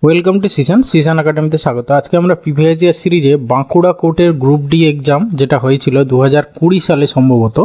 Welcome to Sisan একাডেমিতে স্বাগত। আজকে আমরা প্রিভিয়াস ইয়ার সিরিজে বাঁকুড়া কোর্টের গ্রুপ ডি এক্সাম যেটা হয়েছিল 2020 সালে সম্ভবত,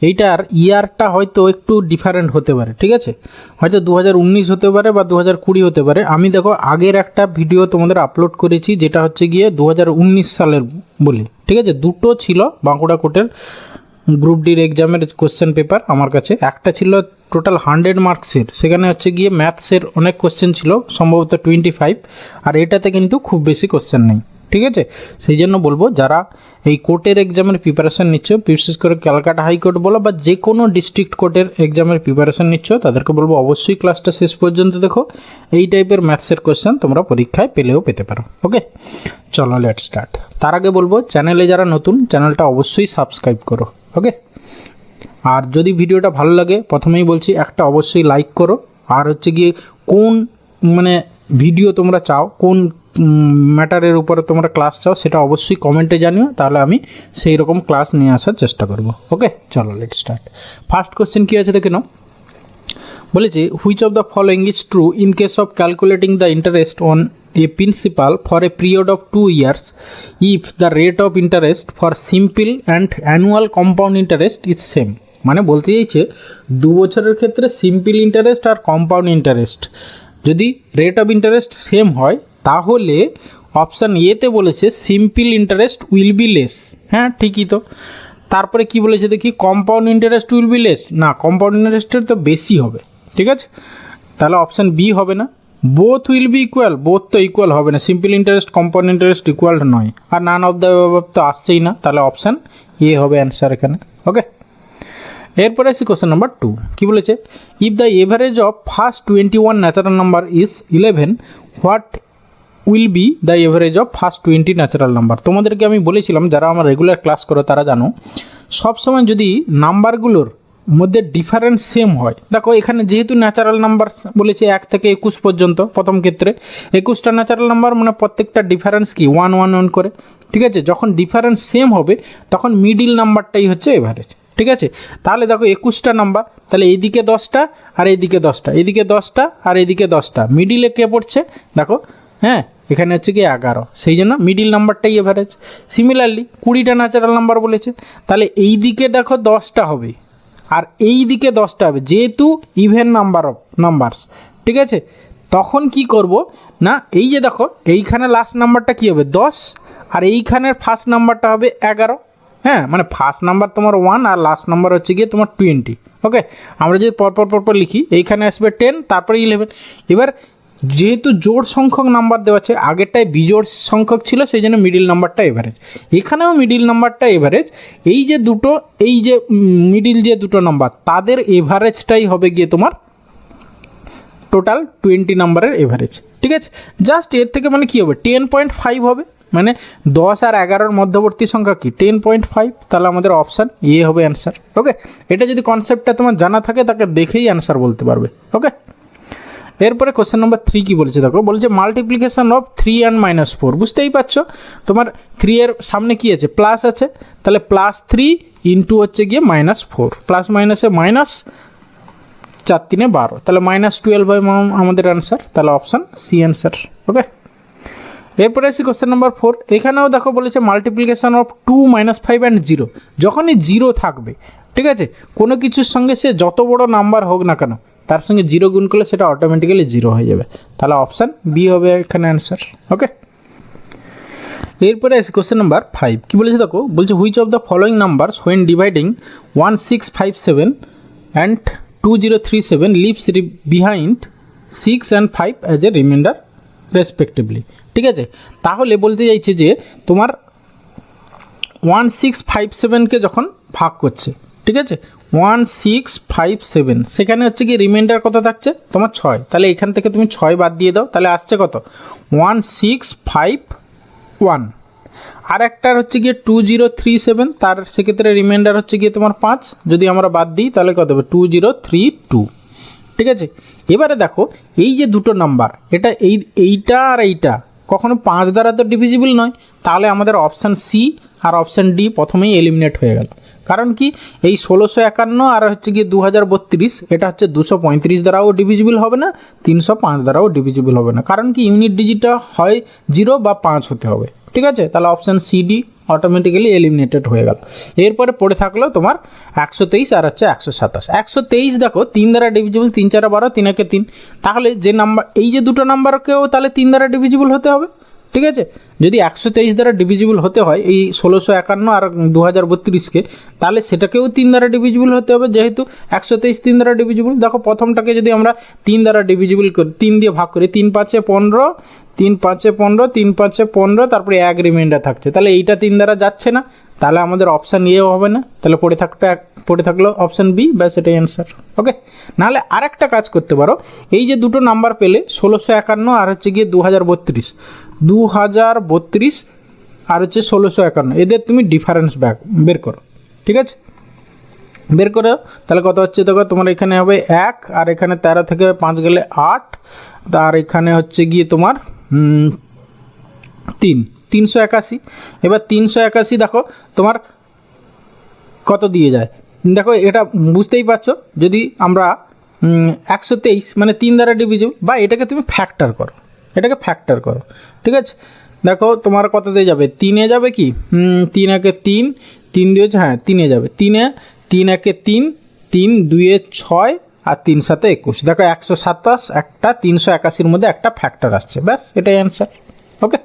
এইটার ইয়ারটা হয়তো একটু ডিফারেন্ট হতে পারে, ঠিক আছে? হয়তো 2019 হতে পারে বা 2020 হতে পারে। আমি দেখো আগের একটা ভিডিও তোমাদের আপলোড করেছি যেটা হচ্ছে গিয়ে 2019 সালের বলে, ঠিক আছে? দুটো ছিল বাঁকুড়া কোর্টের গ্রুপ ডির এক্সামের কোশ্চেন পেপার আমার কাছে। একটা ছিল টোটাল 100 মার্কসের, সেখানে হচ্ছে গিয়ে ম্যাথসের অনেক কোশ্চেন ছিল, সম্ভবত 25, আর এটাতে কিন্তু খুব বেশি কোশ্চেন নেই, ঠিক আছে? সেই জন্য বলবো যারা এই কোর্টের এক্সামের প্রিপারেশান নিচ্ছ, বিশেষ করে ক্যালকাটা হাইকোর্ট বলো বা যে কোনো ডিস্ট্রিক্ট কোর্টের এক্সামের প্রিপারেশান নিচ্ছ, তাদেরকে বলবো অবশ্যই ক্লাসটা শেষ পর্যন্ত দেখো। এই টাইপের ম্যাথসের কোশ্চেন তোমরা পরীক্ষায় পেলেও পেতে পারো। ওকে, চলো লেট স্টার্ট। তার আগে বলবো চ্যানেলে যারা নতুন, চ্যানেলটা অবশ্যই সাবস্ক্রাইব করো। ওকে, আর যদি ভিডিওটা ভালো লাগে প্রথমেই বলছি একটা অবশ্যই লাইক করো। আর হচ্ছে গিয়ে কোন ভিডিও তোমরা চাও, কোন ম্যাটারের উপরে তোমরা ক্লাস চাও সেটা অবশ্যই কমেন্টে জানিও, তাহলে আমি সেই রকম ক্লাস নিয়ে আসার চেষ্টা করব। ওকে, চলো লেট স্টার্ট। ফার্স্ট কোশ্চেন কী আছে দেখে নাও। বলেছে which of the following is true in case of calculating the interest on a principal for a period of 2 years if the rate of interest for simple and annual compound interest is same। মানে বলতে চাইছে 2 বছরের ক্ষেত্রে simple interest আর compound interest যদি rate of interest same হয়, তাহলে option এতে বলেছে simple interest will be less. হ্যাঁ, ঠিকই তো। তারপরে কি বলেছে দেখি, compound interest will be less. না, কম্পাউন্ড ইন্টারেস্টের তো বেশি হবে, ঠিক আছে? তাহলে অপশান বি হবে না। Both will be equal, both তো ইকুয়াল হবে না, simple interest compound interest equal নয়। আর নান অফ দ্য অ্যাবাভ তো আসছেই না, তাহলে অপশান এ হবে অ্যান্সার এখানে। ওকে, এরপরে আসি কোশ্চেন নাম্বার 2। কী বলেছে, if the average of first 21 natural number is 11, what will be the average of first 20 natural number? তোমাদেরকে আমি বলেছিলাম, যারা আমার রেগুলার ক্লাস করো তারা জানো, সবসময় যদি নাম্বারগুলোর মধ্যে ডিফারেন্স সেম হয়, দেখো এখানে যেহেতু ন্যাচারাল নাম্বার বলেছে 1 থেকে 21 পর্যন্ত, প্রথম ক্ষেত্রে 21টা ন্যাচারাল নাম্বার, মানে প্রত্যেকটা ডিফারেন্স কি 1 1 1 করে, ঠিক আছে? যখন ডিফারেন্স সেম হবে তখন মিডিল নাম্বারটাই হচ্ছে এভারেজ, ঠিক আছে? তাহলে দেখো 21টা নাম্বার, তাহলে এইদিকে 10টা আর এইদিকে 10টা, এইদিকে 10টা আর এইদিকে 10টা, মিডিলে কে পড়ছে দেখো, হ্যাঁ এখানে হচ্ছে কি 11, সেই জন্য মিডিল নাম্বারটাই এভারেজ। সিমিলারলি 20টা ন্যাচারাল নাম্বার বলেছে, তাহলে এই দিকে দেখো 10টা হবে আর এই দিকে 10টা হবে, যেহেতু ইভেন নাম্বার অফ নাম্বারস, ঠিক আছে? তখন কি করব না, এই যে দেখো এইখানে লাস্ট নাম্বারটা কী হবে 10 আর এইখানের ফার্স্ট নাম্বারটা হবে 11। হ্যাঁ, মানে ফার্স্ট নাম্বার তোমার 1 আর লাস্ট নাম্বার হচ্ছে গিয়ে তোমার 20। ওকে, আমরা যদি পরপর লিখি, এইখানে আসবে 10, তারপরে 11। এবার যেহেতু জোড় সংখ্যক নাম্বার দেওয়া আছে, আগেরটায় বিজোড় সংখ্যক ছিল, সেই জন্য মিডিল নাম্বারটা এভারেজ। এখানেও মিডিল নাম্বারটা এভারেজ। এই যে দুটো, এই যে মিডিল যে দুটো নাম্বার, তাদের এভারেজটাই হবে গিয়ে তোমার টোটাল 20 নাম্বারের এভারেজ, ঠিক আছে? জাস্ট এর থেকে মানে কী হবে, 10.5 হবে, মানে 10 আর 11-র মধ্যবর্তী সংখ্যা কি 10.5, তাহলে আমাদের অপশান এ হবে অ্যান্সার। ওকে, এটা যদি কনসেপ্টটা তোমার জানা থাকে তাকে দেখেই অ্যান্সার বলতে পারবে। ওকে, এরপরে কোশ্চেন নাম্বার 3 কী বলেছে দেখো, বলেছে মাল্টিপ্লিকেশন অফ 3 and -4। বুঝতেই পারছো, তোমার 3 এর সামনে কি আছে, প্লাস আছে, তাহলে +3 ইন্টু হচ্ছে গিয়ে -4, প্লাস মাইনাসে মাইনাস, 4 3 12, তাহলে -12 হয় আমাদের অ্যান্সার, তাহলে অপশান সি অ্যান্সার। ওকে, এরপরে আসি কোশ্চেন নাম্বার 4। এখানেও দেখো বলেছে মাল্টিপ্লিকেশন অফ 2 -5 and 0। যখনই 0 থাকবে, ঠিক আছে, কোনো কিছুর সঙ্গে সে যত বড় নাম্বার হোক না কেন, তার সঙ্গে 0 গুণ করলে সেটা অটোমেটিক্যালি 0 হয়ে যাবে, তাহলে অপশান বি হবে এখানে অ্যান্সার। ওকে, এরপরে আসি কোশ্চেন নাম্বার 5। কী বলেছে দেখো, বলছে which of the following numbers when dividing 1657 and 2037 leaves behind 6 and 5 as a remainder respectively? ঠিক আছে, তাহলে বলতে চাইছে যে তোমার 1657কে যখন ভাগ করছে, ঠিক আছে, 1657, সেখানে হচ্ছে কি রিমাইন্ডার কত থাকছে তোমার 6, তাহলে এখান থেকে তুমি 6 বাদ দিয়ে দাও, তাহলে আসছে কত 1651। আর একটার হচ্ছে গিয়ে 2037, তার সেক্ষেত্রে রিমাইন্ডার হচ্ছে গিয়ে তোমার 5, যদি আমরা বাদ দিই তাহলে কত হবে 2032, ঠিক আছে? এবারে দেখো এই যে দুটো নাম্বার, এটা এইটা আর এইটা কখনো 5 দ্বারা তো ডিভিজিবল নয়, তাহলে আমাদের অপশান সি আর অপশান ডি প্রথমেই এলিমিনেট হয়ে গেল। কারণ কি এই 1651 আর হচ্ছে গিয়ে 2032 এটা হচ্ছে 235 দ্বারাও ডিভিজিবল হবে না, 305 দ্বারাও ডিভিজিবল হবে না। কারণ কি ইউনিট ডিজিটটা হয় 0 বা 5 হতে হবে। ঠিক আছে, তাহলে অপশান সিডি অটোমেটিক্যালি এলিমিনেটেড হয়ে গেল। এরপরে পড়ে থাকলো তোমার 123 আর হচ্ছে 127। 123 দেখো 3 দ্বারা ডিভিজিবল, 3 4 12, 3 1 3। তাহলে যে নাম্বার, এই যে দুটো নাম্বারকেও তাহলে 3 দ্বারা ডিভিজিবল হতে হবে। ঠিক আছে, যদি 123 দ্বারা ডিভিজিবল হতে হয় এই 1651 আর 2032কে, তাহলে সেটাকেও 3 দ্বারা ডিভিজিবল হতে হবে, যেহেতু 123 3 দ্বারা ডিভিজিবল। দেখো প্রথমটাকে যদি আমরা 3 দ্বারা ডিভিজিবল করি, 3 দিয়ে ভাগ করি, 3 5 15, 3 5 15, 3 5 15, তারপরে 1 রিমাইন্ডার থাকছে, তাহলে এইটা 3 দ্বারা যাচ্ছে না, তাহলে আমাদের অপশান এও হবে না, তাহলে পড়ে থাকলো অপশান বি, ব্যাস এটাই অ্যান্সার। ওকে, নাহলে আরেকটা কাজ করতে পারো, এই যে দুটো নাম্বার পেলে 1651 আর হচ্ছে গিয়ে 2032 আর হচ্ছে 1651, এদের তুমি ডিফারেন্স বের করো। ঠিক আছে, বের করো, তাহলে কত হচ্ছে দেখো, তোমার এখানে হবে 1 আর এখানে 13 থেকে 5 গেলে 8, আর এখানে হচ্ছে গিয়ে তোমার 381। এবার 381 দেখো তোমার কত দিয়ে যায়, দেখো এটা বুঝতেই পারছো, যদি আমরা 123 মানে 3 দ্বারা ডিভিজিবল, বা এটাকে তুমি ফ্যাক্টর করো, এটাকে ফ্যাক্টর করো। ঠিক আছে, দেখো তোমার কত দিয়ে যাবে, 3-এ যাবে কি, 3 1 3, 3 2 হ্যাঁ 3-এ যাবে, 3 1 3, 3 2 6 আর 3 7 21। দেখো 127 একটা 381-র মধ্যে একটা ফ্যাক্টর আসছে, ব্যাস এটাই অ্যান্সার। ওকে,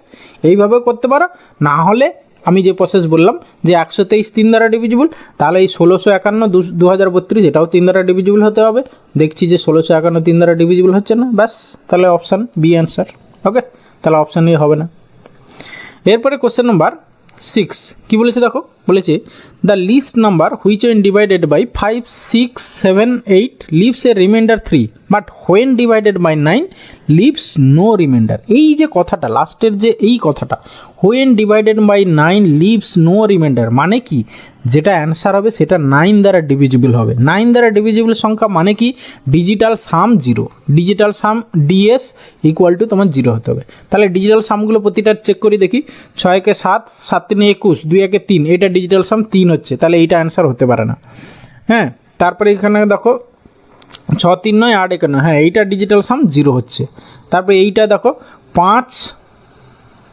এইভাবেও করতে পারো, না হলে আমি যে প্রসেস বললাম যে 123 3 দ্বারা ডিভিজিবল, তাহলে এই 1651 2032 এটাও 3 দ্বারা ডিভিজিবল হতে হবে। দেখছি যে 1651 3 দ্বারা ডিভিজিবল হচ্ছে না, ব্যাস তাহলে অপশান বি অ্যান্সার। ওকে, তাহলে অপশান এ হবে না। এরপরে কোশ্চেন নাম্বার 6 কি বলেছে দেখো, বলেছে the least number which when divided by 5 6 7 8 leaves a remainder 3 but when divided by 9 leaves no remainder. এই যে কথাটা লাস্টের যে এই কথাটা, when divided by 9 leaves no remainder, মানে কি, যেটা অ্যান্সার হবে সেটা 9 দ্বারা ডিভিজিবল হবে। 9 দ্বারা ডিভিজিবল সংখ্যা মানে কি, digital some 0, digital some DS equal to তোমার 0 হতে হবে। তাহলে ডিজিটাল সামগুলো প্রতিটা চেক করি দেখি, 6 কে 7, 7 3 21, 2 1 3, এটা ডিজিটাল সাম 3 হচ্ছে, তাহলে এইটা অ্যান্সার হতে পারে না। হ্যাঁ, তারপরে এখানে দেখো 6 3 9 8 51, হ্যাঁ এইটা ডিজিটাল সাম 0 হচ্ছে। তারপরে এইটা দেখো 5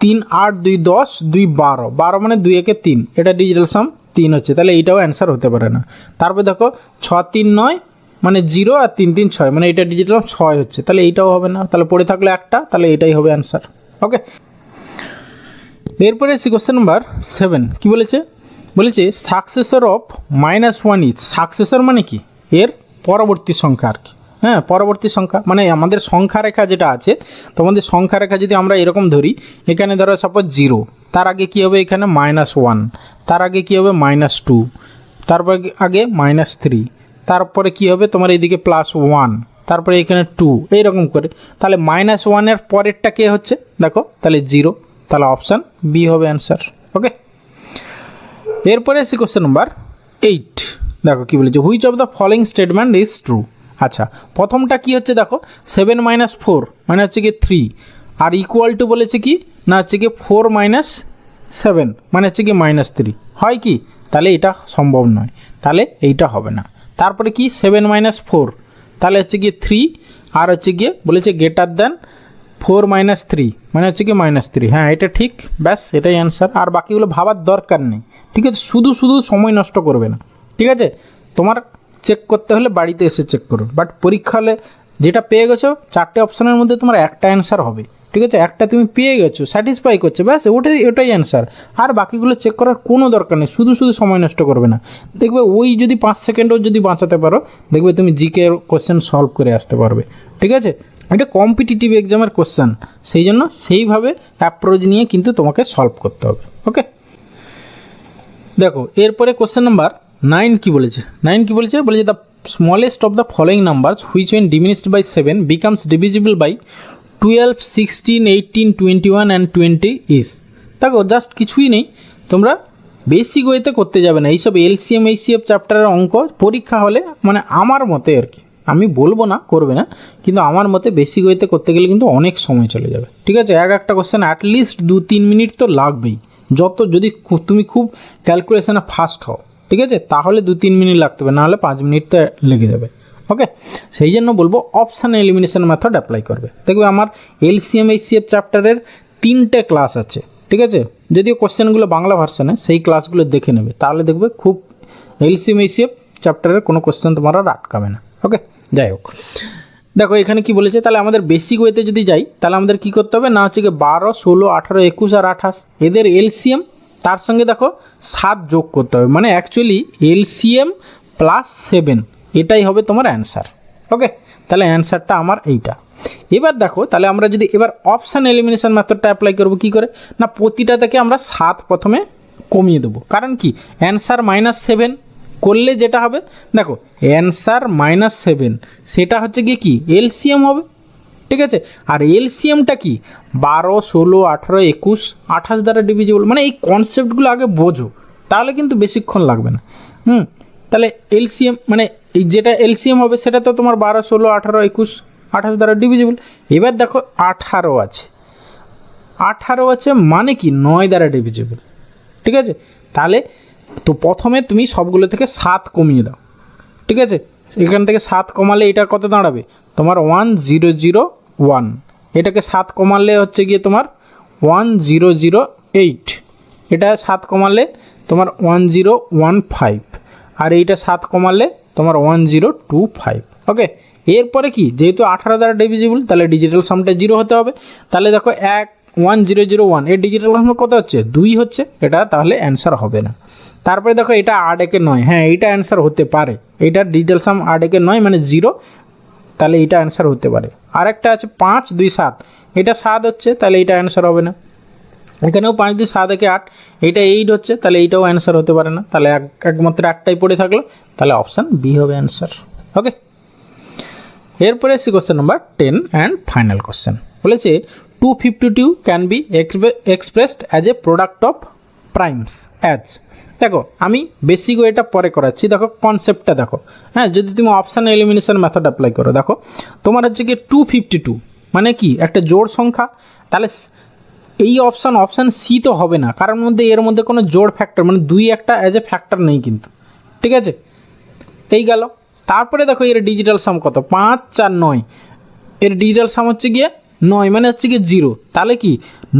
3 8 2 10 2 12, 12 মানে 2 1 3, এটা ডিজিটাল সাম 3 হচ্ছে, তাহলে এইটাও অ্যান্সার হতে পারে না। তারপরে দেখো 6 3 9 মানে 0 আর 3 3 6, মানে এটা ডিজিটাল 6 হচ্ছে, তাহলে এইটাও হবে না, তাহলে পড়ে থাকলে একটা, তাহলে এটাই হবে অ্যান্সার। ওকে, এরপরে এসে কোশ্চেন নাম্বার 7 কি বলেছে, বলেছে সাকসেসর অফ -1 ইজ, সাকসেসর মানে কি, এর পরবর্তী সংখ্যা আর কি। হ্যাঁ, পরবর্তী সংখ্যা মানে আমাদের সংখ্যা রেখা যেটা আছে, তোমাদের সংখ্যা রেখা যদি আমরা এরকম ধরি, এখানে ধরো সাপোজ 0, তার আগে কি হবে এখানে -1, তার আগে কি হবে -2, তারপর আগে -3, তারপরে কি হবে তোমার এইদিকে +1, তারপরে এখানে 2, এইরকম করে। তাহলে -1 এর পরেরটা কে হচ্ছে দেখো, তাহলে 0, তাহলে অপশান বি হবে অ্যান্সার। ওকে, এরপরে এসে কোশ্চেন নাম্বার 8 দেখো কি বলেছে, which of the following statement is true. আচ্ছা, প্রথমটা কি হচ্ছে দেখো, 7 - 4 মানে হচ্ছে কি 3, আর ইকুয়াল টু বলেছে কি না হচ্ছে কি 4 - 7 মানে হচ্ছে কি -3, হয় কি, তাহলে এটা সম্ভব নয়, তাহলে এইটা হবে না। তারপরে কি 7 - 4 তাহলে হচ্ছে কি 3, আর হচ্ছে গিয়ে বলেছে গ্রেটার দ্যান 4 - 3 মানে হচ্ছে কি -3, হ্যাঁ এটা ঠিক, ব্যাস এটাই অ্যান্সার। আর বাকিগুলো ভাবার দরকার নেই। ঠিক আছে, শুধু সময় নষ্ট করবে না। ঠিক আছে, তোমার চেক করতে হলে বাড়িতে এসে চেক করো, বাট পরীক্ষা হলে যেটা পেয়ে গেছো 4টে অপশানের মধ্যে তোমার একটা অ্যান্সার হবে। ঠিক আছে, একটা তুমি পেয়ে গেছো, স্যাটিসফাই করছে, ব্যাস ওটাই অ্যান্সার। আর বাকিগুলো চেক করার কোনো দরকার নেই, শুধু সময় নষ্ট করবে না। দেখবে ওই যদি 5 সেকেন্ডও যদি বাঁচাতে পারো, দেখবে তুমি জিকে কোশ্চেন সলভ করে আসতে পারবে। ঠিক আছে, এটা কম্পিটিটিভ এক্সামের কোশ্চেন, সেই জন্য সেইভাবে অ্যাপ্রোচ নিয়ে কিন্তু তোমাকে সলভ করতে হবে। ওকে, দেখো এরপরে কোশ্চেন নাম্বার 9 কি বলেছে, বলেছে the smallest of the following numbers which when diminished by 7 becomes divisible by 12 16 18 21 and 20 is. দেখো জাস্ট কিছুই নেই, তোমরা বেসিক ওয়েতে করতে যাবে না, এইসব এলসিএম এইচসিএফ চ্যাপ্টারের অঙ্ক পরীক্ষা হলে, মানে আমার মতে আর কি, আমি বলবো না করবে না, কিন্তু আমার মতে বেসিক ওয়েতে করতে গেলে কিন্তু অনেক সময় চলে যাবে। ঠিক আছে, একটা কোশ্চেন অ্যাটলিস্ট 2-3 মিনিট তো লাগবেই, যদি তুমি খুব ক্যালকুলেশনে ফাস্ট হও। ঠিক আছে, তাহলে 2-3 মিনিট লাগতে হবে, নাহলে 5 মিনিট তো লেগে যাবে। ওকে, সেই জন্য বলবো অপশান এলিমিনেশন মেথড অ্যাপ্লাই করবে। দেখবে আমার এলসিএম এইচসিএফ চ্যাপ্টারের 3টে ক্লাস আছে, ঠিক আছে, যদিও কোশ্চেনগুলো বাংলা ভার্সানে, সেই ক্লাসগুলো দেখে নেবে, তাহলে দেখবে খুব এলসিএম এইচসিএফ চ্যাপ্টারের কোনো কোশ্চেন তোমার আর আটকাবে না। ওকে, যাই হোক, দেখো এখানে কি বলেছে, তাহলে আমাদের বেসিক ওয়েতে যদি যাই, তাহলে আমাদের কি করতে হবে না, হচ্ছে কি 12, 16, 18, 21 আর 28 এদের এলসিএম, তার সঙ্গে দেখো 7 যোগ করতে হবে, মানে অ্যাকচুয়ালি এলসিএম প্লাস 7, এটাই হবে তোমার অ্যান্সার। ওকে, তাহলে অ্যান্সারটা আমার এইটা। এবার দেখো, তাহলে আমরা যদি এবার অপশান এলিমিনেশন মেথডটা অ্যাপ্লাই করবো, কী করে না, প্রতিটা থেকে আমরা 7 প্রথমে কমিয়ে দেবো। কারণ কি, অ্যান্সার -7 করলে যেটা হবে, দেখো অ্যান্সার -7 সেটা হচ্ছে গিয়ে কি এলসিএম হবে, ঠিক আছে, আর এলসিএমটা কি 12, 16, 18, 21, 28 দ্বারা ডিভিজিবল। মানে এই কনসেপ্টগুলো আগে বোঝো, তাহলে কিন্তু বেশিক্ষণ লাগবে না। তাহলে এলসিএম মানে এই যেটা এলসিএম হবে সেটা তো তোমার 12, 16, 18, 21, 28 দ্বারা ডিভিজিবল। এবার দেখো 18 আছে মানে কি 9 দ্বারা ডিভিজিবল, ঠিক আছে। তাহলে তো প্রথমে তুমি সবগুলো থেকে 7 কমিয়ে দাও, ঠিক আছে, এখান থেকে 7 কমালে এটা কত দাঁড়াবে তোমার 1001, এটাকে 7 কমালে হচ্ছে গিয়ে তোমার 1008, এটা 7 কমালে তোমার 1015, আর এইটা 7 কমালে তোমার 1025। ওকে, এরপরে কি, যেহেতু 18 দ্বারা ডিভিজিবল, তাহলে ডিজিটাল সামটা 0 হতে হবে। তাহলে দেখো 1001 এর ডিজিটাল সাম কত হচ্ছে 2 হচ্ছে, এটা তাহলে অ্যান্সার হবে না। তারপরে দেখো এটা 8 একে 9, হ্যাঁ এইটা অ্যান্সার হতে পারে, এইটার ডিজিটাল সাম 8 একে 9 মানে 0, তাহলে এইটা অ্যান্সার হতে পারে। আরেকটা আছে 5, 2, 7, এটা 7 হচ্ছে, তাহলে এইটা অ্যান্সার হবে না। এখানেও 5, 2, 7 একে 8, এটা 8 হচ্ছে, তাহলে এইটাও অ্যান্সার হতে পারে না। তাহলে একমাত্র একটাই পড়ে থাকলো, তাহলে অপশান বি হবে অ্যান্সার। ওকে, এরপরে এসছি question number 10 and final question. বলেছে 252 can be expressed as a product of primes as. দেখো আমি বেসিক ওয়েটা পরে করাচ্ছি, দেখো কনসেপ্টটা দেখো। হ্যাঁ, যদি তুমি অপশান এলিমিনেশন মেথড অ্যাপ্লাই করো, দেখো তোমার হচ্ছে কি 252 মানে কি একটা জোড় সংখ্যা, তাহলে এই অপশান সি তো হবে না, কারণ এর মধ্যে কোনো জোড় ফ্যাক্টর মানে 2 একটা অ্যাজ এ ফ্যাক্টর নেই কিন্তু, ঠিক আছে, এই গেল। তারপরে দেখো এর ডিজিটাল সাম কত 5, 4, 9, এর ডিজিটাল সাম হচ্ছে গিয়ে 9 মানে হচ্ছে গিয়ে 0, তাহলে কি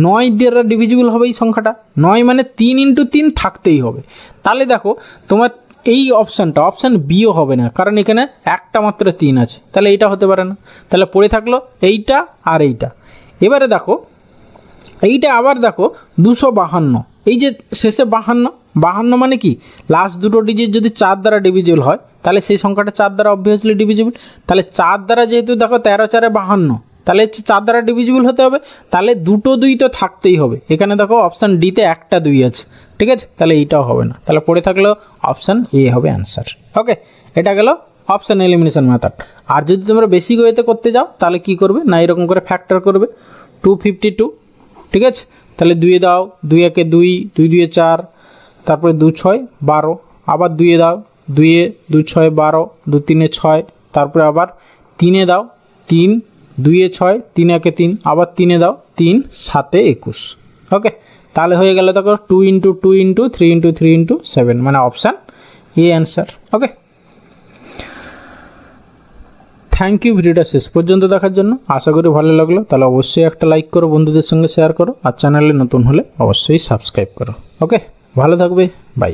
9 দ্বারা ডিভিজিবল হবে এই সংখ্যাটা, 9 মানে 3 × 3 থাকতেই হবে। তাহলে দেখো তোমার এই অপশান বিও হবে না, কারণ এখানে একটা মাত্র 3 আছে, তাহলে এইটা হতে পারে না। তাহলে পড়ে থাকলো এইটা আর এইটা। এবারে দেখো এইটা আবার দেখো 252, এই যে শেষে 52 মানে কি লাস্ট দুটো ডিজিট যদি 4 দ্বারা ডিভিজিবল হয়, তাহলে সেই সংখ্যাটা 4 দ্বারা অবভিয়াসলি ডিভিজিবল। তাহলে 4 দ্বারা যেহেতু দেখো 13, 4, 52, তাহলে হচ্ছে 4 দ্বারা ডিভিজিবল হতে হবে, তাহলে দুটো 2 তো থাকতেই হবে। এখানে দেখো অপশান ডিতে একটা 2 আছে, ঠিক আছে, তাহলে এইটাও হবে না, তাহলে পড়ে থাকলেও অপশান এ হবে অ্যান্সার। ওকে, এটা গেল অপশান এলিমিনেশন মেথড। আর যদি তোমরা বেসিক ওয়েতে করতে যাও, তাহলে কি করবে না, এরকম করে ফ্যাক্টর করবে 252, ঠিক আছে, তাহলে 2 দাও, 2 একে 2, 2 2 4, তারপরে 2 6 12, আবার 2 দাও, 2 2 6 12, 2 3 6, তারপরে আবার 3 দাও, 3 2 6, 3 একে 3, আবার 3 দাও, 3 7 21। ওকে, তাহলে হয়ে গেল দেখো 2 × 2 × 3 × 3 × 7 মানে option A answer. Okay, thank you ভিডিওটা শেষ পর্যন্ত দেখার জন্য, আশা করি ভালো লাগলো। তাহলে অবশ্যই একটা লাইক করো, বন্ধুদের সঙ্গে শেয়ার করো, আর চ্যানেলে নতুন হলে অবশ্যই সাবস্ক্রাইব করো। ওকে, ভালো থাকবে, বাই।